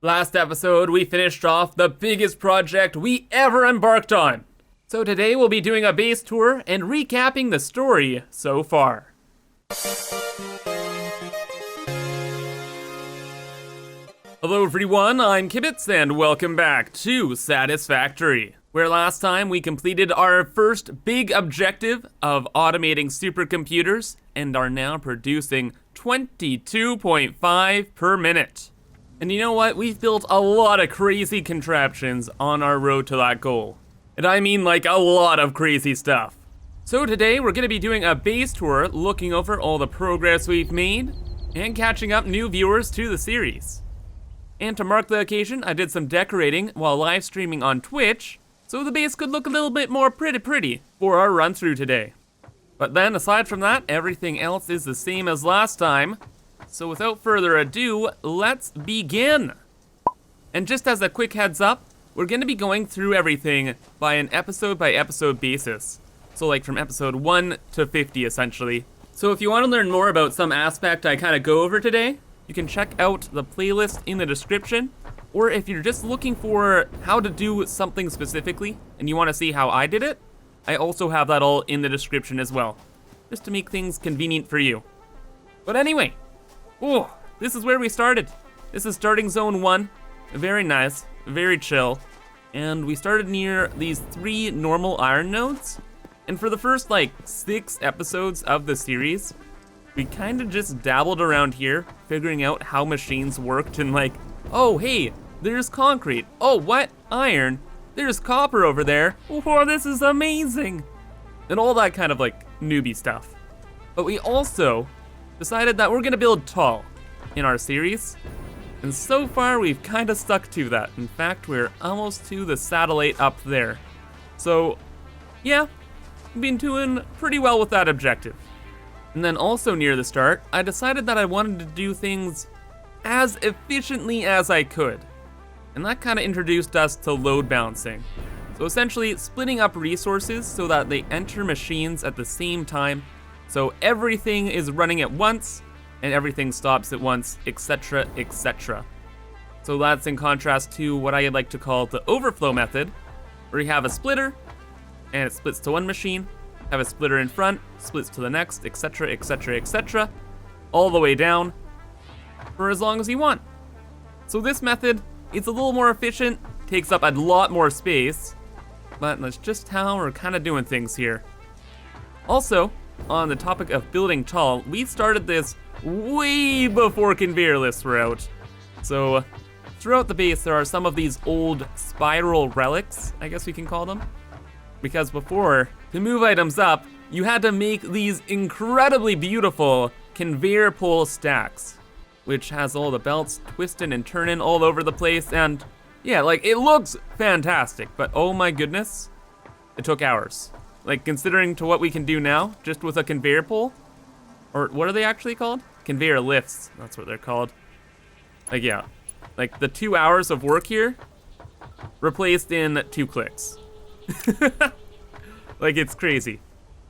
Last episode, we finished off the biggest project we ever embarked on. So today we'll be doing a base tour and recapping the story so far. Hello everyone, I'm Kibitz and welcome back to Satisfactory, where last time we completed our first big objective of automating supercomputers and are now producing 22.5 per minute. And you know what? We've built a lot of crazy contraptions on our road to that goal. And I mean like a lot of crazy stuff. So today we're going to be doing a base tour looking over all the progress we've made and catching up new viewers to the series. And to mark the occasion, I did some decorating while live streaming on Twitch, so the base could look a little bit more pretty for our run through today. But then aside from that, everything else is the same as last time. So without further ado, let's begin. And just as a quick heads up, we're going to be going through everything by an episode by episode basis. So like from episode 1 to 50 essentially. So if you want to learn more about some aspect I kind of go over today, you can check out the playlist in the description. Or if you're just looking for how to do something specifically and you want to see how I did it, I also have that all in the description as well, just to make things convenient for you. But anyway, this is where we started. This is starting zone 1. Very nice, very chill. And we started near these 3 normal iron nodes. And for the first like 6 episodes of the series, we kind of just dabbled around here, figuring out how machines worked and like, oh hey, there's concrete. Oh, what? Iron. There's copper over there. Oh, this is amazing. And all that kind of like newbie stuff. But we also decided that we're gonna build tall in our series. And so far we've kind of stuck to that. In fact, we're almost to the satellite up there. So yeah, we've been doing pretty well with that objective. And then also near the start, I decided that I wanted to do things as efficiently as I could. And that kind of introduced us to load balancing. So essentially splitting up resources so that they enter machines at the same time. So everything is running at once and everything stops at once, etc., etc. So that's in contrast to what I like to call the overflow method, where you have a splitter and it splits to one machine, have a splitter in front, splits to the next, etc., etc., etc., all the way down for as long as you want. So this method, it's a little more efficient, takes up a lot more space, but that's just how we're kind of doing things here. Also, on the topic of building tall, we started this way before conveyor lists were out. So throughout the base, there are some of these old spiral relics, I guess we can call them. Because before, to move items up, you had to make these incredibly beautiful conveyor pole stacks, which has all the belts twisting and turning all over the place, and yeah, like it looks fantastic, but oh my goodness, it took hours. Like considering to what we can do now, just with a conveyor pole, or what are they actually called? Conveyor lifts, that's what they're called. Like yeah, like the 2 hours of work here, replaced in 2 clicks. Like it's crazy.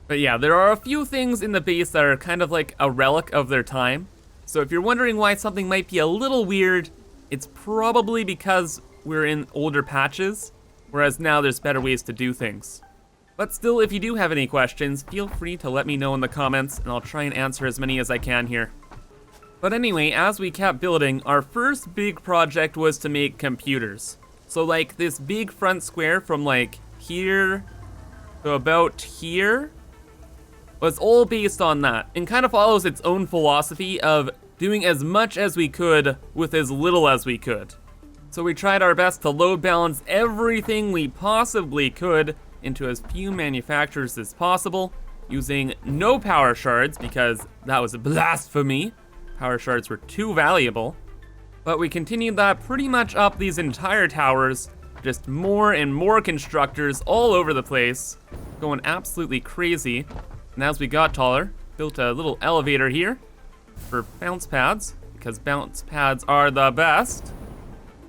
But yeah, there are a few things in the base that are kind of like a relic of their time. So if you're wondering why something might be a little weird, it's probably because we're in older patches, whereas now there's better ways to do things. But still, if you do have any questions, feel free to let me know in the comments, and I'll try and answer as many as I can here. But anyway, as we kept building, our first big project was to make computers. So like this big front square from like here to about here was all based on that, and kind of follows its own philosophy of doing as much as we could with as little as we could. So we tried our best to load balance everything we possibly could into as few manufacturers as possible, using no power shards because that was blasphemy. Power shards were too valuable. But we continued that pretty much up these entire towers, just more and more constructors all over the place, going absolutely crazy. And as we got taller, built a little elevator here for bounce pads, because bounce pads are the best.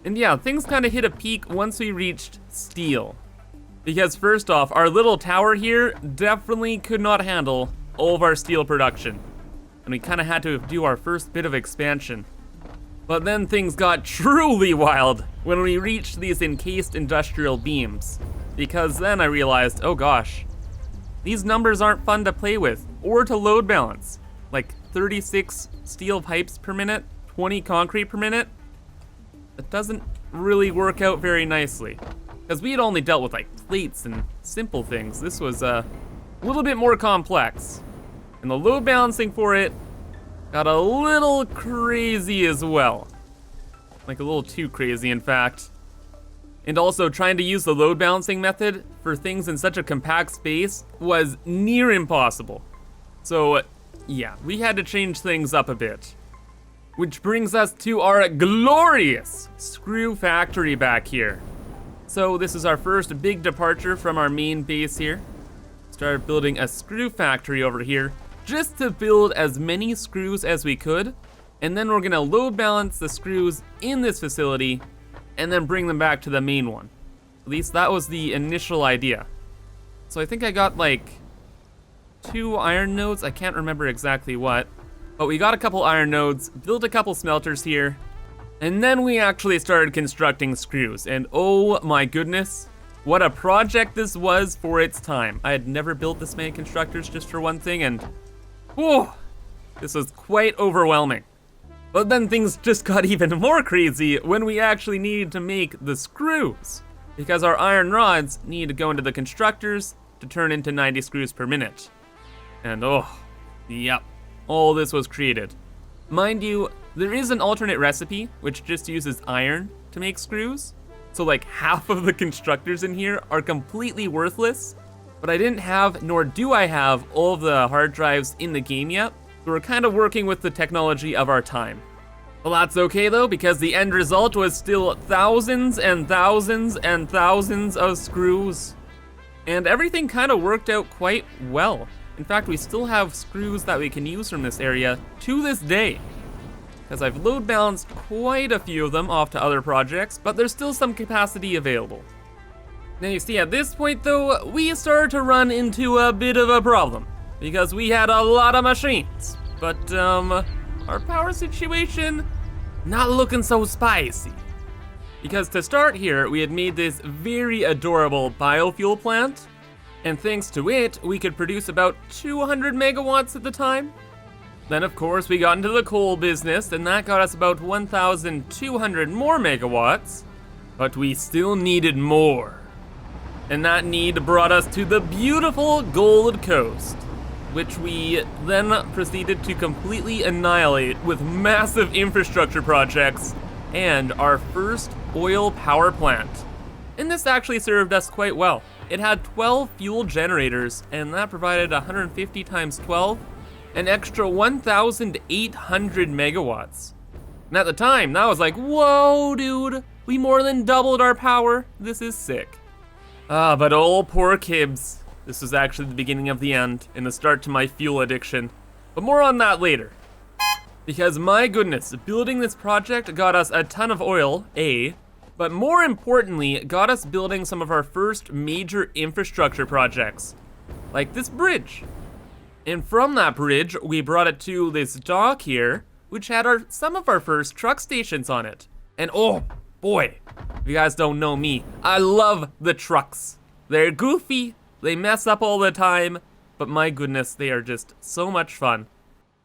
And yeah, things kind of hit a peak once we reached steel. Because first off, our little tower here definitely could not handle all of our steel production. And we kind of had to do our first bit of expansion. But then things got truly wild when we reached these encased industrial beams. Because then I realized, oh gosh, these numbers aren't fun to play with or to load balance. Like 36 steel pipes per minute, 20 concrete per minute. That doesn't really work out very nicely. Because we had only dealt with like plates and simple things. This was a little bit more complex. And the load balancing for it got a little crazy as well. Like a little too crazy, in fact. And also trying to use the load balancing method for things in such a compact space was near impossible. So yeah, we had to change things up a bit. Which brings us to our glorious screw factory back here. So this is our first big departure from our main base here. Started building a screw factory over here just to build as many screws as we could. And then we're gonna load balance the screws in this facility and then bring them back to the main one. At least that was the initial idea. So I think I got like 2 iron nodes, I can't remember exactly what. But we got a couple iron nodes, built a couple smelters here, and then we actually started constructing screws. And oh my goodness, what a project this was for its time. I had never built this many constructors, just for one thing, and whew, this was quite overwhelming. But then things just got even more crazy when we actually needed to make the screws, because our iron rods need to go into the constructors to turn into 90 screws per minute. And oh, yep, all this was created. Mind you, there is an alternate recipe which just uses iron to make screws, so like half of the constructors in here are completely worthless, but I didn't have, nor do I have, all of the hard drives in the game yet. So we're kind of working with the technology of our time. Well, that's okay though, because the end result was still thousands and thousands and thousands of screws. And everything kind of worked out quite well. In fact, we still have screws that we can use from this area to this day. Because I've load balanced quite a few of them off to other projects, but there's still some capacity available. Now you see, at this point though, we started to run into a bit of a problem. Because we had a lot of machines, but our power situation, not looking so spicy. Because to start here, we had made this very adorable biofuel plant, and thanks to it, we could produce about 200 megawatts at the time. Then of course we got into the coal business, and that got us about 1,200 more megawatts, but we still needed more. And that need brought us to the beautiful Gold Coast, which we then proceeded to completely annihilate with massive infrastructure projects and our first oil power plant. And this actually served us quite well. It had 12 fuel generators, and that provided 150 times 12, an extra 1,800 megawatts. And at the time, that was like, whoa, dude, we more than doubled our power. This is sick. But old poor Kibitz. This was actually the beginning of the end and the start to my fuel addiction. But more on that later. Because my goodness, building this project got us a ton of oil, but more importantly, got us building some of our first major infrastructure projects, like this bridge. And from that bridge, we brought it to this dock here, which had some of our first truck stations on it. And oh boy, if you guys don't know me, I love the trucks. They're goofy, they mess up all the time, but my goodness, they are just so much fun.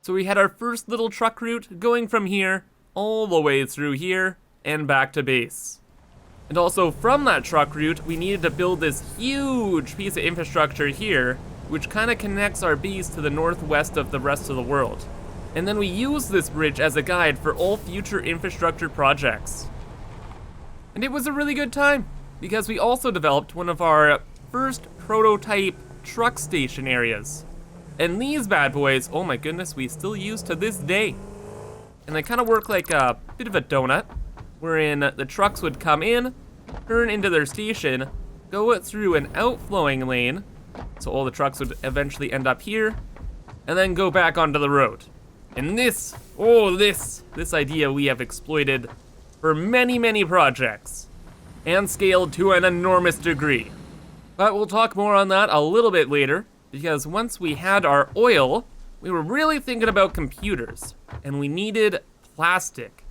So we had our first little truck route going from here all the way through here and back to base. And also from that truck route, we needed to build this huge piece of infrastructure here, which kind of connects our base to the northwest of the rest of the world. And then we use this bridge as a guide for all future infrastructure projects. And it was a really good time, because we also developed one of our first prototype truck station areas. And these bad boys, oh my goodness, we still use to this day. And they kind of work like a bit of a donut, wherein the trucks would come in, turn into their station, go through an outflowing lane, so all the trucks would eventually end up here, and then go back onto the road. And this idea we have exploited for many, many projects, and scaled to an enormous degree. But we'll talk more on that a little bit later, because once we had our oil, we were really thinking about computers, and we needed plastic.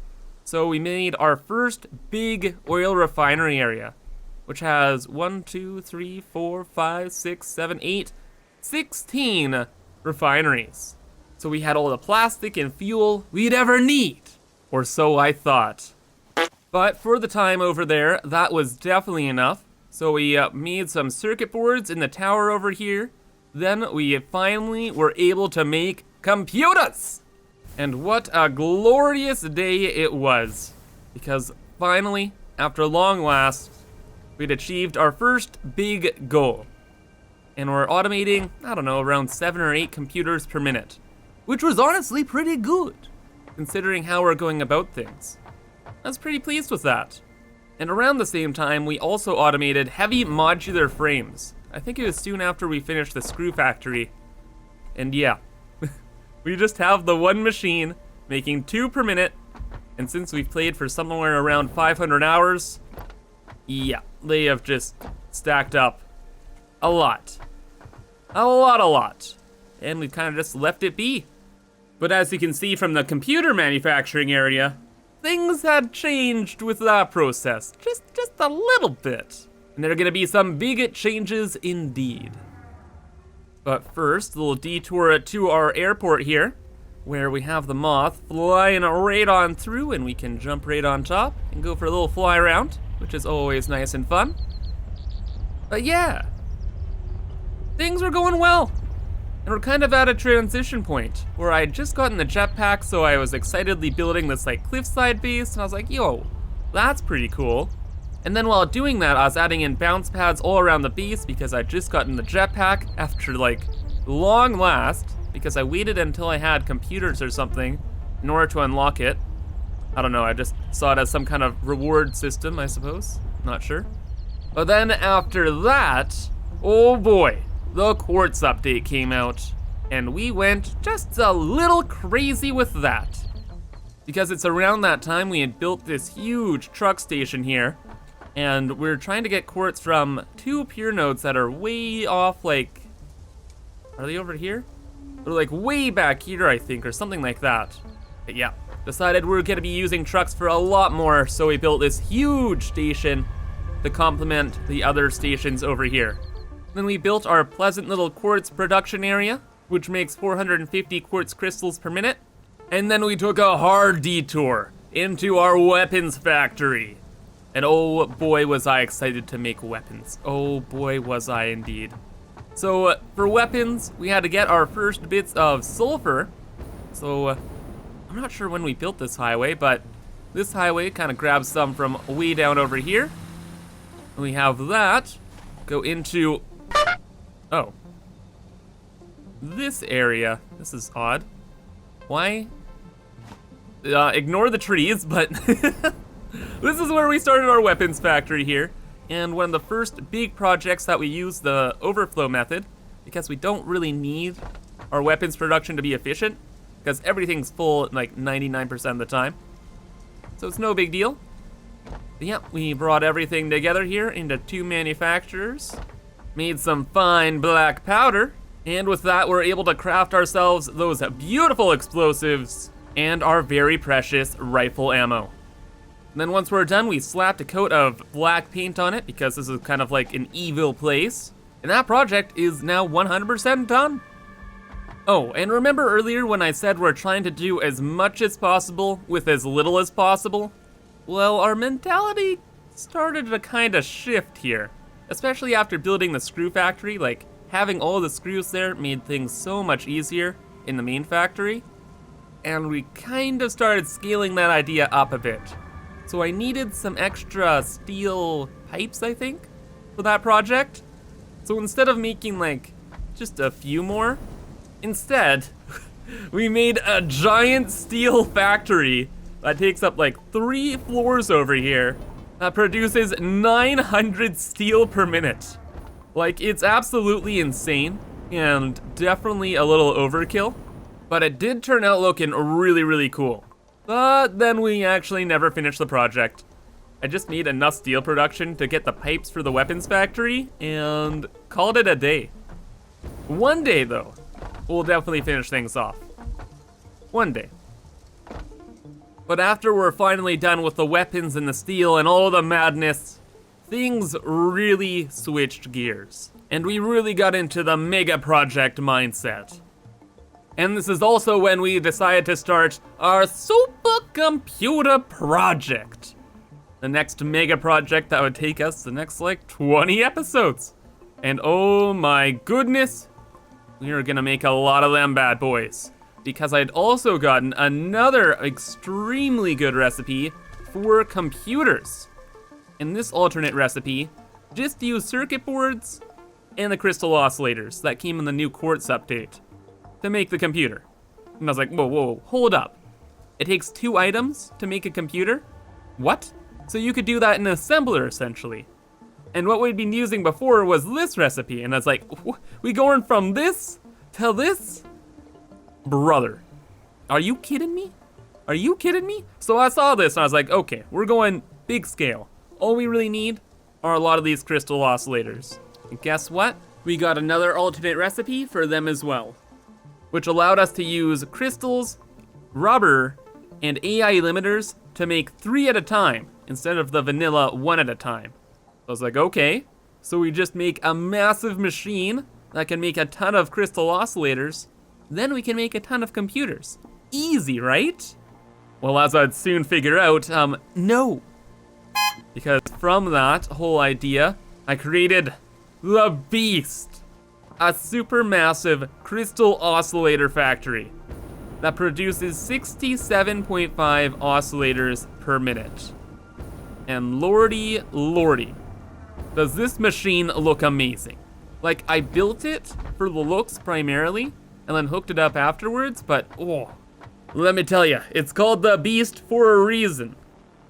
So we made our first big oil refinery area, which has 1, 2, 3, 4, 5, 6, 7, 8, 16 refineries. So we had all the plastic and fuel we'd ever need, or so I thought. But for the time over there, that was definitely enough. So we made some circuit boards in the tower over here. Then we finally were able to make computers! And what a glorious day it was. Because finally, after long last, we'd achieved our first big goal. And we're automating, I don't know, around 7 or 8 computers per minute. Which was honestly pretty good, considering how we're going about things. I was pretty pleased with that. And around the same time, we also automated heavy modular frames. I think it was soon after we finished the screw factory. And yeah, we just have the one machine making 2 per minute. And since we've played for somewhere around 500 hours, yeah, they have just stacked up a lot. A lot. And we've kind of just left it be. But as you can see from the computer manufacturing area, things had changed with that process, just a little bit. And there are gonna be some big changes indeed. But first, a little detour to our airport here, where we have the moth flying right on through, and we can jump right on top and go for a little fly around, which is always nice and fun. But yeah, things were going well. And we're kind of at a transition point where I had just gotten the jetpack, so I was excitedly building this like cliffside base, and I was like, yo, that's pretty cool. And then while doing that, I was adding in bounce pads all around the base because I'd just gotten the jetpack after like long last, because I waited until I had computers or something in order to unlock it. I don't know, I just saw it as some kind of reward system, I suppose. Not sure. But then after that, oh boy, the quartz update came out, and we went just a little crazy with that. Because it's around that time we had built this huge truck station here, and we're trying to get quartz from 2 pure nodes that are way off, like, are they over here? They're like way back here, I think, or something like that. But yeah, decided we're gonna be using trucks for a lot more, so we built this huge station to complement the other stations over here. Then we built our pleasant little quartz production area, which makes 450 quartz crystals per minute. And then we took a hard detour into our weapons factory. And oh boy was I excited to make weapons. Oh boy was I indeed. So for weapons, we had to get our first bits of sulfur. So I'm not sure when we built this highway, but this highway kind of grabs some from way down over here. And we have that go into, oh, this area. This is odd. Why? Ignore the trees, but this is where we started our weapons factory here. And one of the first big projects that we use the overflow method, because we don't really need our weapons production to be efficient, because everything's full like 99% of the time. So it's no big deal. But yeah, we brought everything together here into 2 manufacturers, made some fine black powder, and with that we're able to craft ourselves those beautiful explosives and our very precious rifle ammo. And then once we're done, we slapped a coat of black paint on it because this is kind of like an evil place. And that project is now 100% done. Oh, and remember earlier when I said we're trying to do as much as possible with as little as possible? Well, our mentality started to kind of shift here, especially after building the screw factory. Like, having all the screws there made things so much easier in the main factory. And we kind of started scaling that idea up a bit. So I needed some extra steel pipes, I think, for that project. So instead of making like just a few more, instead, we made a giant steel factory that takes up like 3 floors over here that produces 900 steel per minute. Like, it's absolutely insane and definitely a little overkill, but it did turn out looking really, really cool. But then we actually never finished the project. I just made enough steel production to get the pipes for the weapons factory and called it a day. One day though, we'll definitely finish things off. One day. But after we're finally done with the weapons and the steel and all the madness, things really switched gears. And we really got into the mega project mindset. And this is also when we decided to start our supercomputer project. The next mega project that would take us the next like 20 episodes. And oh my goodness, we are gonna make a lot of them bad boys. Because I'd also gotten another extremely good recipe for computers. In this alternate recipe, just use circuit boards and the crystal oscillators that came in the new quartz update to make the computer. And I was like, whoa, hold up. It takes 2 items to make a computer? What? So you could do that in an assembler, essentially. And what we'd been using before was this recipe, and I was like, we going from this to this? Brother, are you kidding me? Are you kidding me? So I saw this and I was like, okay, we're going big scale. All we really need are a lot of these crystal oscillators. And guess what? We got another alternate recipe for them as well, which allowed us to use crystals, rubber, and AI limiters to make 3 at a time instead of the vanilla 1 at a time. I was like, okay, so we just make a massive machine that can make a ton of crystal oscillators, then we can make a ton of computers. Easy, right? Well, as I'd soon figure out, no. Because from that whole idea, I created the Beast, a supermassive crystal oscillator factory that produces 67.5 oscillators per minute. And lordy, does this machine look amazing. Like, I built it for the looks primarily, and then hooked it up afterwards, but oh, let me tell you, it's called the Beast for a reason.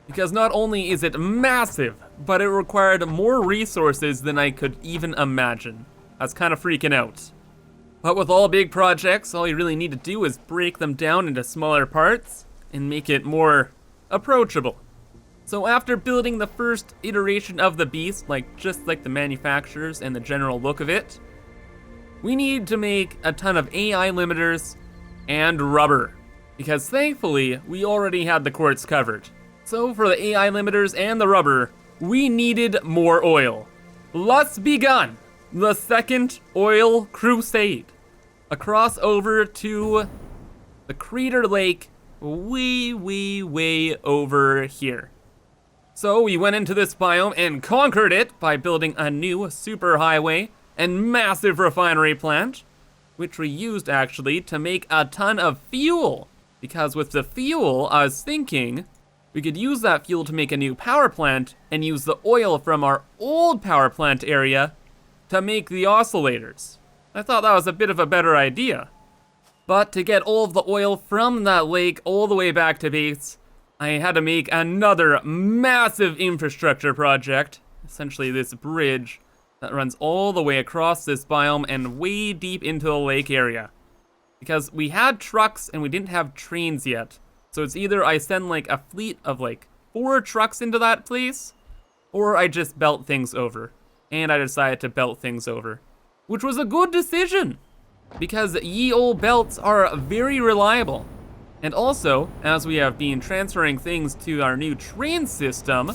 Because not only is it massive, but it required more resources than I could even imagine. I was kind of freaking out. But with all big projects, all you really need to do is break them down into smaller parts and make it more approachable. So after building the first iteration of the Beast, just like the manufacturers and the general look of it, we need to make a ton of AI limiters and rubber, because thankfully we already had the quartz covered. So for the AI limiters and the rubber, we needed more oil. Let's begun the second oil crusade. A crossover to the Crater Lake way over here. So we went into this biome and conquered it by building a new superhighway and massive refinery plant, which we used actually to make a ton of fuel. Because with the fuel, I was thinking we could use that fuel to make a new power plant and use the oil from our old power plant area to make the oscillators. I thought that was a bit of a better idea. But to get all of the oil from that lake all the way back to base, I had to make another massive infrastructure project, essentially this bridge that runs all the way across this biome and way deep into the lake area. Because we had trucks and we didn't have trains yet. So it's either I send a fleet of 4 trucks into that place, or I just belt things over. And I decided to belt things over, which was a good decision, because ye old belts are very reliable. And also, as we have been transferring things to our new train system,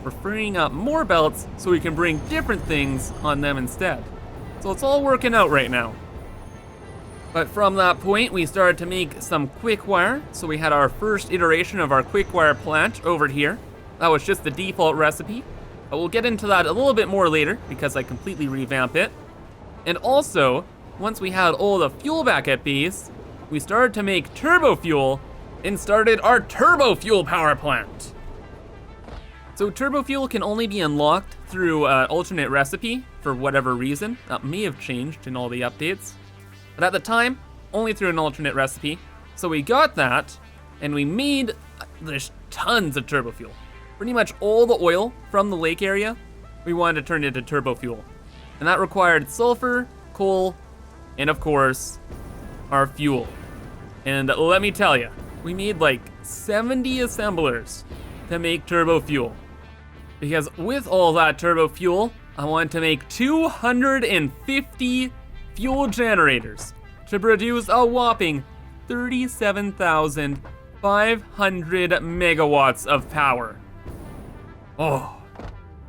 we're freeing up more belts so we can bring different things on them instead. So it's all working out right now. But from that point, we started to make some quick wire. So we had our first iteration of our quick wire plant over here. That was just the default recipe. But we'll get into that a little bit more later because I completely revamped it. And also, once we had all the fuel back at base, we started to make turbo fuel and started our turbo fuel power plant. So turbo fuel can only be unlocked through an alternate recipe for whatever reason. That may have changed in all the updates. But at the time, only through an alternate recipe. So we got that, and we made, there's tons of turbo fuel. Pretty much all the oil from the lake area, we wanted to turn into turbo fuel. And that required sulfur, coal, and of course, our fuel. And let me tell you, we made 70 assemblers to make turbo fuel. Because with all that turbo fuel, I wanted to make 250 fuel generators to produce a whopping 37,000 500 megawatts of power. Oh.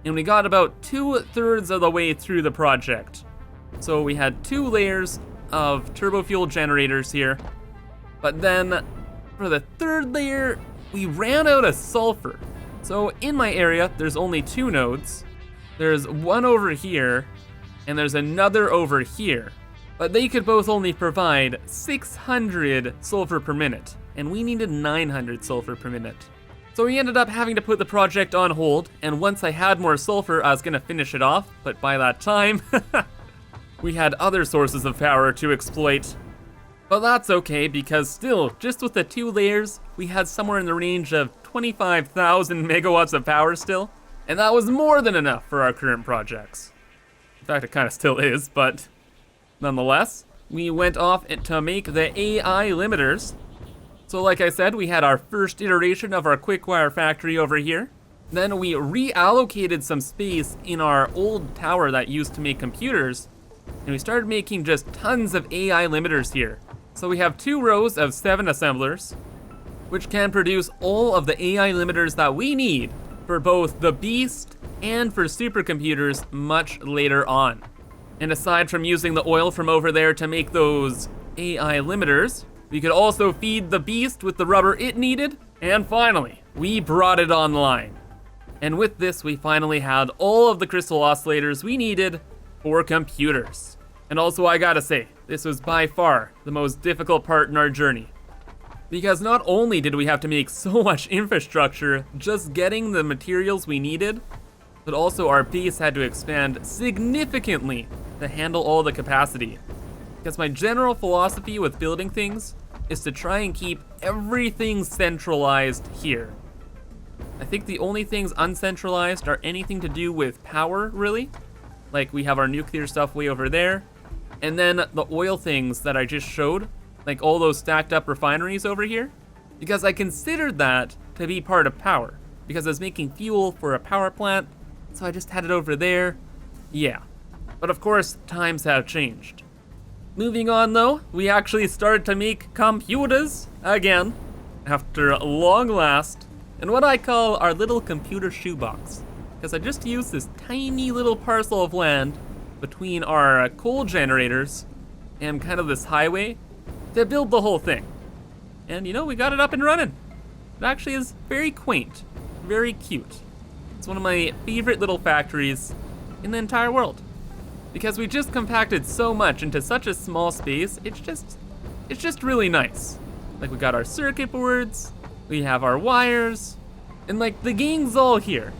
And we got about 2/3 of the way through the project. So we had 2 layers of turbo fuel generators here. But then for the 3rd layer, we ran out of sulfur. So in my area, there's only 2 nodes. There's one over here, and there's another over here. But they could both only provide 600 sulfur per minute, and we needed 900 sulfur per minute. So we ended up having to put the project on hold, and once I had more sulfur, I was gonna finish it off, but by that time, we had other sources of power to exploit. But that's okay, because still, just with the 2 layers, we had somewhere in the range of 25,000 megawatts of power still, and that was more than enough for our current projects. In fact, it kind of still is, but nonetheless, we went off to make the AI limiters. So like I said, we had our first iteration of our quickwire factory over here. Then we reallocated some space in our old tower that used to make computers, and we started making just tons of AI limiters here. So we have 2 rows of 7 assemblers, which can produce all of the AI limiters that we need for both the Beast and for supercomputers much later on. And aside from using the oil from over there to make those AI limiters, we could also feed the Beast with the rubber it needed, and finally, we brought it online. And with this, we finally had all of the crystal oscillators we needed for computers. And also, I gotta say, this was by far the most difficult part in our journey. Because not only did we have to make so much infrastructure just getting the materials we needed, but also our base had to expand significantly to handle all the capacity. Because my general philosophy with building things is to try and keep everything centralized here. I think the only things uncentralized are anything to do with power, really. Like we have our nuclear stuff way over there. And then the oil things that I just showed, like all those stacked up refineries over here. Because I considered that to be part of power. Because I was making fuel for a power plant, so I just had it over there. Yeah. But of course, times have changed. Moving on though, we actually started to make computers again, after long last, in what I call our little computer shoebox. Because I just used this tiny little parcel of land between our coal generators and kind of this highway to build the whole thing. And you know, we got it up and running. It actually is very quaint, very cute. It's one of my favorite little factories in the entire world. Because we just compacted so much into such a small space, it's just really nice. Like we got our circuit boards, we have our wires, and like the gang's all here.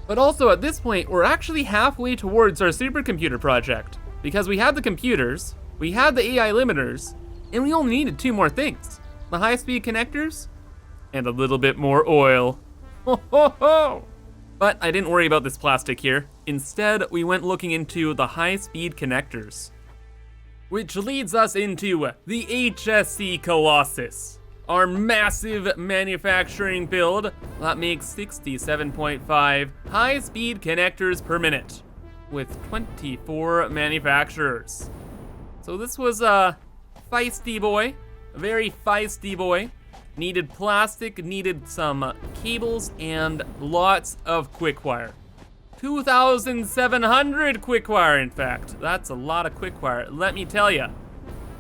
But also at this point, we're actually halfway towards our supercomputer project. Because we had the computers, we had the AI limiters, and we only needed 2 more things. The high-speed connectors, and a little bit more oil. Ho ho ho! But I didn't worry about this plastic here. Instead, we went looking into the high-speed connectors. Which leads us into the HSC Colossus, our massive manufacturing build that makes 67.5 high-speed connectors per minute, with 24 manufacturers. So this was a feisty boy, a very feisty boy. Needed plastic, needed some cables, and lots of quickwire. 2,700 quickwire, in fact. That's a lot of quickwire, let me tell you.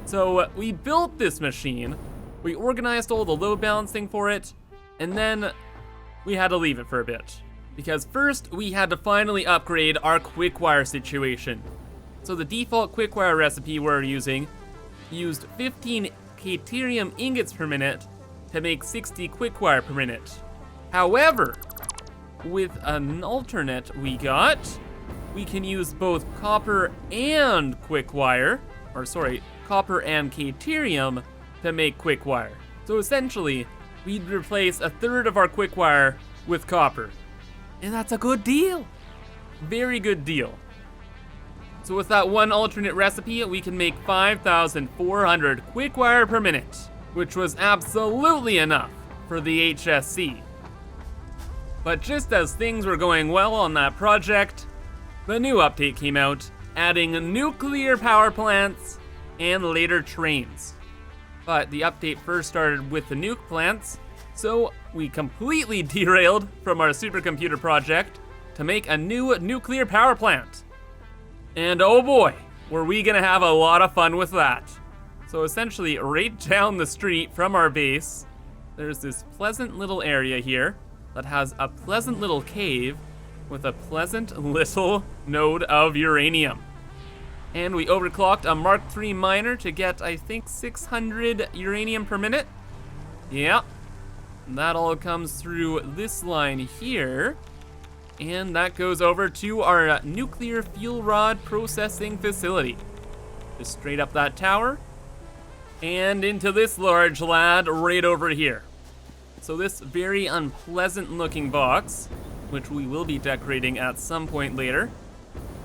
So we built this machine, we organized all the load balancing for it, and then we had to leave it for a bit. Because first, we had to finally upgrade our quickwire situation. So the default quickwire recipe we're using used 15 Caterium ingots per minute to make 60 quickwire per minute. Cahowever, with an alternate we can use both copper and quickwire, copper and Caterium to make quickwire. So essentially, we'd replace 1/3 of our quickwire with copper. And that's a good deal. Very good deal. So with that one alternate recipe, we can make 5,400 quickwire per minute, which was absolutely enough for the HSC. But just as things were going well on that project, the new update came out, adding nuclear power plants and later trains. But the update first started with the nuke plants, so we completely derailed from our supercomputer project to make a new nuclear power plant. And oh boy, were we gonna have a lot of fun with that. So essentially, right down the street from our base, there's this pleasant little area here that has a pleasant little cave with a pleasant little node of uranium. And we overclocked a Mark III miner to get, I think, 600 uranium per minute. Yeah, and that all comes through this line here. And that goes over to our nuclear fuel rod processing facility. Just straight up that tower and into this large lad right over here. So this very unpleasant looking box, which we will be decorating at some point later,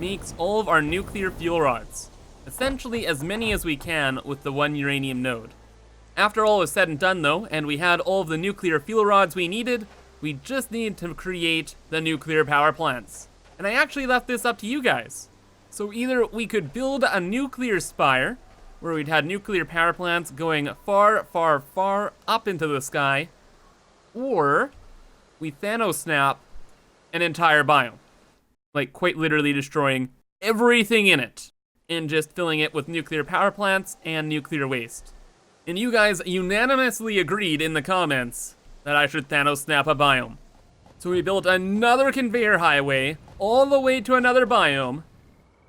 makes all of our nuclear fuel rods. Essentially as many as we can with the 1 uranium node. After all is said and done though, and we had all of the nuclear fuel rods we needed, we just need to create the nuclear power plants. And I actually left this up to you guys. So either we could build a nuclear spire, where we'd had nuclear power plants going far, far, far up into the sky, or we Thanos snap an entire biome. Like quite literally destroying everything in it and just filling it with nuclear power plants and nuclear waste. And you guys unanimously agreed in the comments that I should Thanos snap a biome. So we built another conveyor highway all the way to another biome,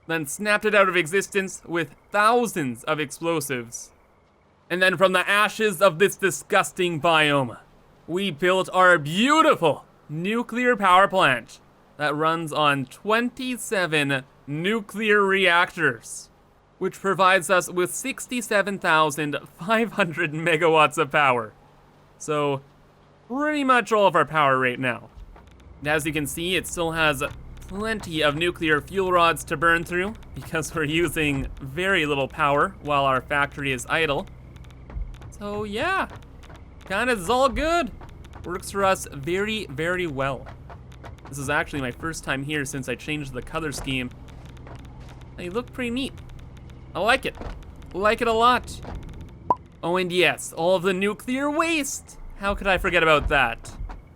then snapped it out of existence with thousands of explosives. And then from the ashes of this disgusting biome, we built our beautiful nuclear power plant that runs on 27 nuclear reactors, which provides us with 67,500 megawatts of power. So pretty much all of our power right now. And as you can see, it still has plenty of nuclear fuel rods to burn through because we're using very little power while our factory is idle. So yeah, kinda is all good. Works for us very, very well. This is actually my first time here since I changed the color scheme. They look pretty neat. I like it. Like it a lot. Oh, and yes, all of the nuclear waste. How could I forget about that?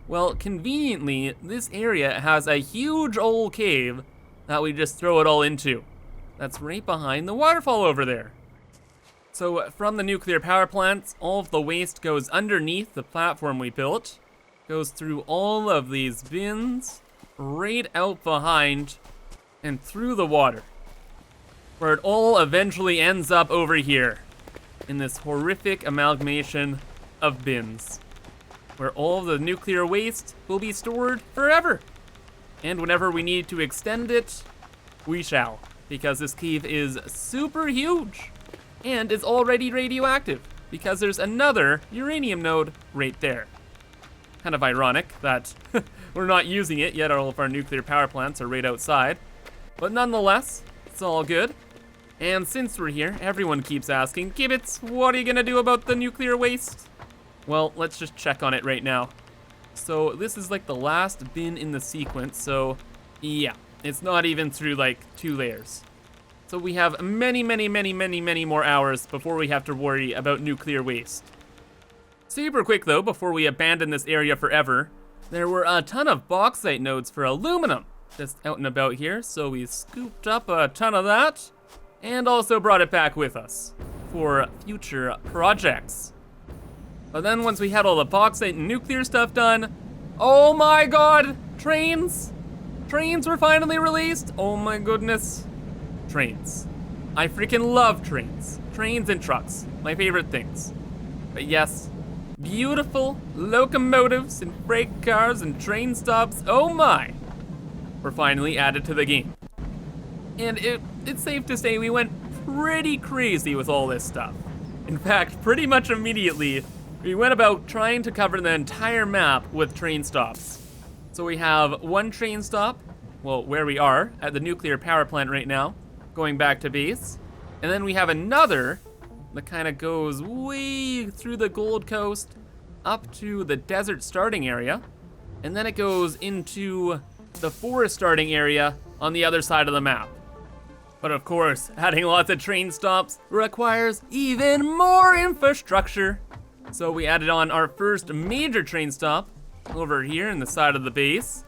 Well, conveniently, this area has a huge old cave that we just throw it all into. That's right behind the waterfall over there. So from the nuclear power plants, all of the waste goes underneath the platform we built, goes through all of these bins, right out behind, and through the water, where it all eventually ends up over here, in this horrific amalgamation of bins, where all of the nuclear waste will be stored forever. And whenever we need to extend it, we shall, because this cave is super huge, and is already radioactive, because there's another uranium node right there. Kind of ironic that we're not using it, yet all of our nuclear power plants are right outside. But nonetheless, it's all good. And since we're here, everyone keeps asking, Kibitz, what are you gonna do about the nuclear waste? Well, let's just check on it right now. So this is like the last bin in the sequence, so yeah, it's not even through like 2 layers. So we have many, many, many, many, many more hours before we have to worry about nuclear waste. Super quick though, before we abandon this area forever, there were a ton of bauxite nodes for aluminum just out and about here, so we scooped up a ton of that and also brought it back with us for future projects. But then once we had all the bauxite and nuclear stuff done, oh my god, trains! Trains were finally released! Oh my goodness. Trains. I freaking love trains. Trains and trucks, my favorite things. But yes, beautiful locomotives and freight cars and train stops, oh my, were finally added to the game. And it's safe to say we went pretty crazy with all this stuff. In fact, pretty much immediately, we went about trying to cover the entire map with train stops. So we have one train stop, well, where we are, at the nuclear power plant right now, going back to base. And then we have another that kind of goes way through the Gold Coast up to the desert starting area. And then it goes into the forest starting area on the other side of the map. But of course, adding lots of train stops requires even more infrastructure. So we added on our first major train stop over here in the side of the base,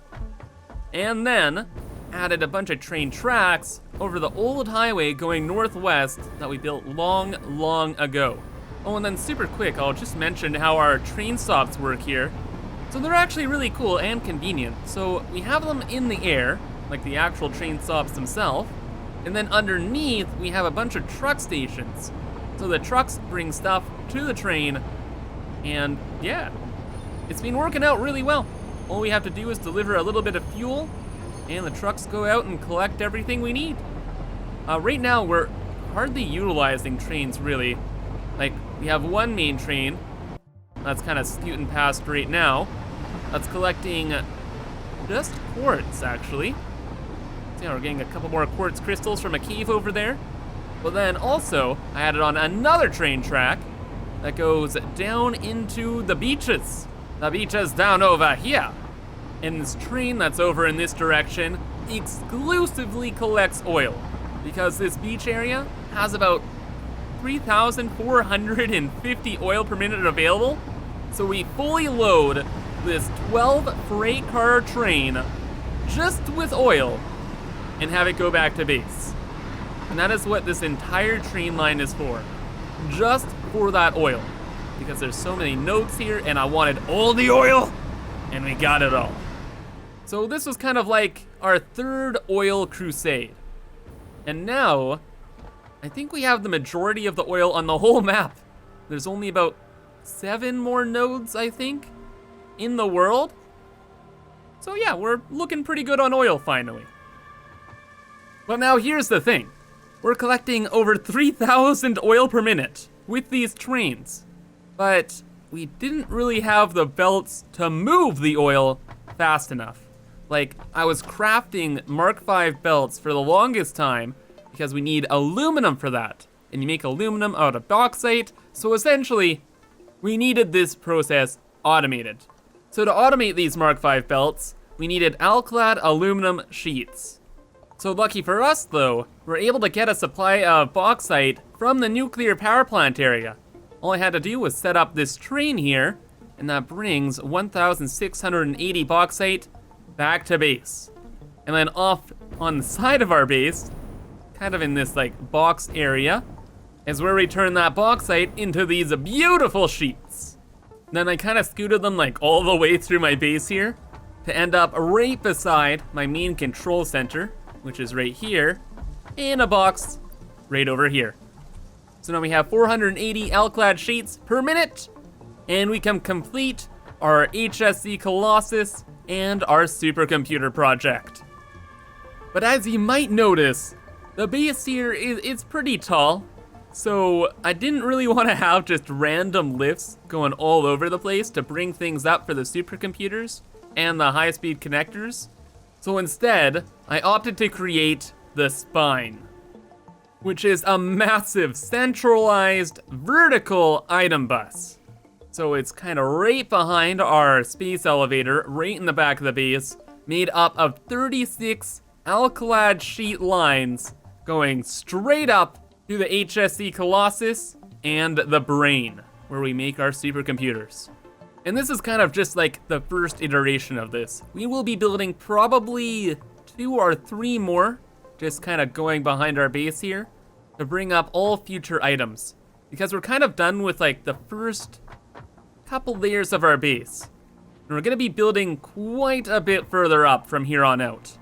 and then added a bunch of train tracks over the old highway going northwest that we built long ago. Oh, and then super quick, I'll just mention how our train stops work here. So they're actually really cool and convenient. So we have them in the air, like the actual train stops themselves, and then underneath we have a bunch of truck stations. So the trucks bring stuff to the train, and yeah, it's been working out really well. All we have to do is deliver a little bit of fuel, and the trucks go out and collect everything we need. Right now we're hardly utilizing trains really. Like, we have one main train that's kind of scooting past right now. That's collecting just quartz, actually. So yeah, we're getting a couple more quartz crystals from a cave over there. But then also, I added on another train track that goes down into the beaches. The beaches down over here. And this train that's over in this direction exclusively collects oil, because this beach area has about 3,450 oil per minute available. So we fully load this 12 freight car train just with oil and have it go back to base. And that is what this entire train line is for. Just for that oil. Because there's so many nodes here and I wanted all the oil, and we got it all. So this was kind of like our third oil crusade. And now, I think we have the majority of the oil on the whole map. There's only about 7 more nodes, I think, in the world. So yeah, we're looking pretty good on oil finally. But now here's the thing. We're collecting over 3,000 oil per minute with these trains. But we didn't really have the belts to move the oil fast enough. Like, I was crafting Mark V belts for the longest time because we need aluminum for that. And you make aluminum out of bauxite, so essentially, we needed this process automated. So to automate these Mark V belts, we needed alclad aluminum sheets. So lucky for us though, we're able to get a supply of bauxite from the nuclear power plant area. All I had to do was set up this train here, and that brings 1,680 bauxite back to base. And then off on the side of our base, kind of in this like box area, is where we turn that bauxite into these beautiful sheets. Then I kind of scooted them like all the way through my base here to end up right beside my main control center, which is right here, in a box right over here. So now we have 480 alclad sheets per minute, and we can complete our HSC Colossus and our supercomputer project. But as you might notice, the base here is pretty tall, so I didn't really want to have just random lifts going all over the place to bring things up for the supercomputers and the high-speed connectors. So instead, I opted to create the spine, which is a massive centralized vertical item bus. So it's kind of right behind our space elevator, right in the back of the base, made up of 36 alclad sheet lines going straight up to the HSC Colossus and the brain, where we make our supercomputers. And this is kind of just like the first iteration of this. We will be building probably 2 or 3 more, just kind of going behind our base here, to bring up all future items. Because we're kind of done with like the first couple layers of our base. And we're gonna be building quite a bit further up from here on out.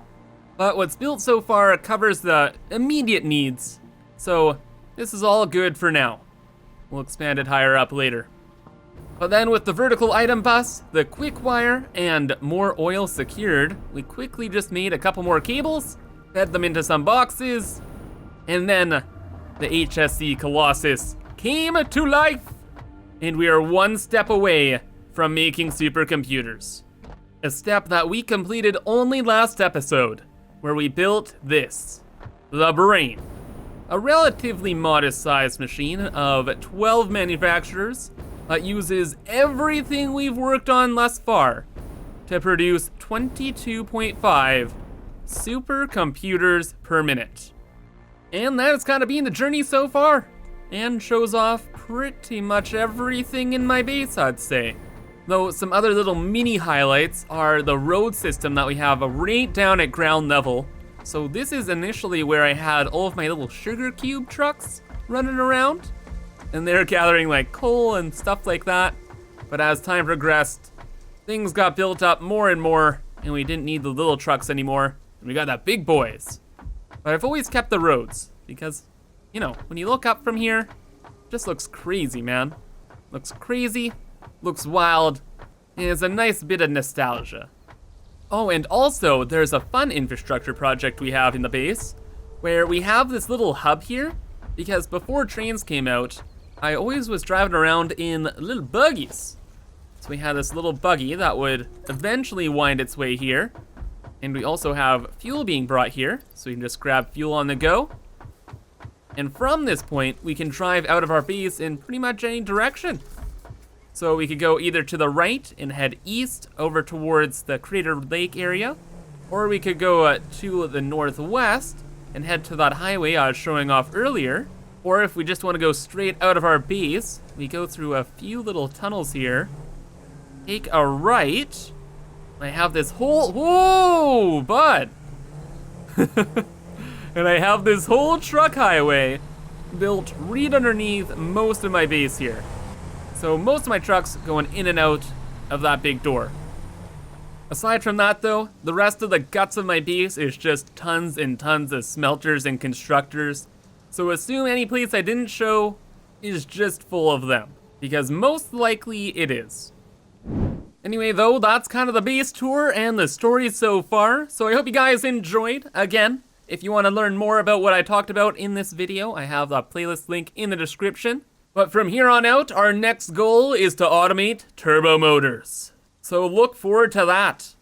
But what's built so far covers the immediate needs, so this is all good for now. We'll expand it higher up later. But then with the vertical item bus, the quick wire, and more oil secured, we quickly just made a couple more cables, fed them into some boxes, and then the HSC Colossus came to life, and we are one step away from making supercomputers. A step that we completed only last episode, where we built this, the brain. A relatively modest-sized machine of 12 manufacturers that uses everything we've worked on thus far to produce 22.5 supercomputers per minute. And that has kind of been the journey so far, and shows off pretty much everything in my base, I'd say. Though some other little mini highlights are the road system that we have right down at ground level. So this is initially where I had all of my little sugar cube trucks running around, and they're gathering like coal and stuff like that. But as time progressed, things got built up more and more, and we didn't need the little trucks anymore, and we got the big boys. But I've always kept the roads, because, you know, when you look up from here, it just looks crazy, man. Looks crazy, looks wild, and it's a nice bit of nostalgia. Oh, and also, there's a fun infrastructure project we have in the base, where we have this little hub here, because before trains came out, I always was driving around in little buggies. So we had this little buggy that would eventually wind its way here, and we also have fuel being brought here, so we can just grab fuel on the go. And from this point, we can drive out of our base in pretty much any direction. So we could go either to the right and head east over towards the Crater Lake area, or we could go to the northwest and head to that highway I was showing off earlier. Or if we just want to go straight out of our base, we go through a few little tunnels here, take a right. I have this whole, whoa, bud. And I have this whole truck highway built right underneath most of my base here. So most of my trucks going in and out of that big door. Aside from that though, the rest of the guts of my base is just tons and tons of smelters and constructors. So assume any place I didn't show is just full of them, because most likely it is. Anyway though, that's kind of the base tour and the story so far, so I hope you guys enjoyed. Again, if you want to learn more about what I talked about in this video, I have the playlist link in the description. But from here on out, our next goal is to automate turbo motors. So look forward to that.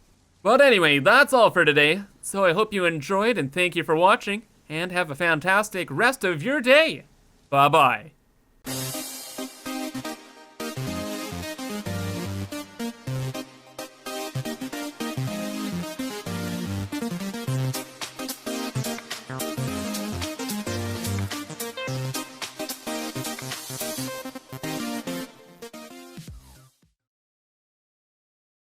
But anyway, that's all for today, so I hope you enjoyed and thank you for watching, and have a fantastic rest of your day. Bye-bye.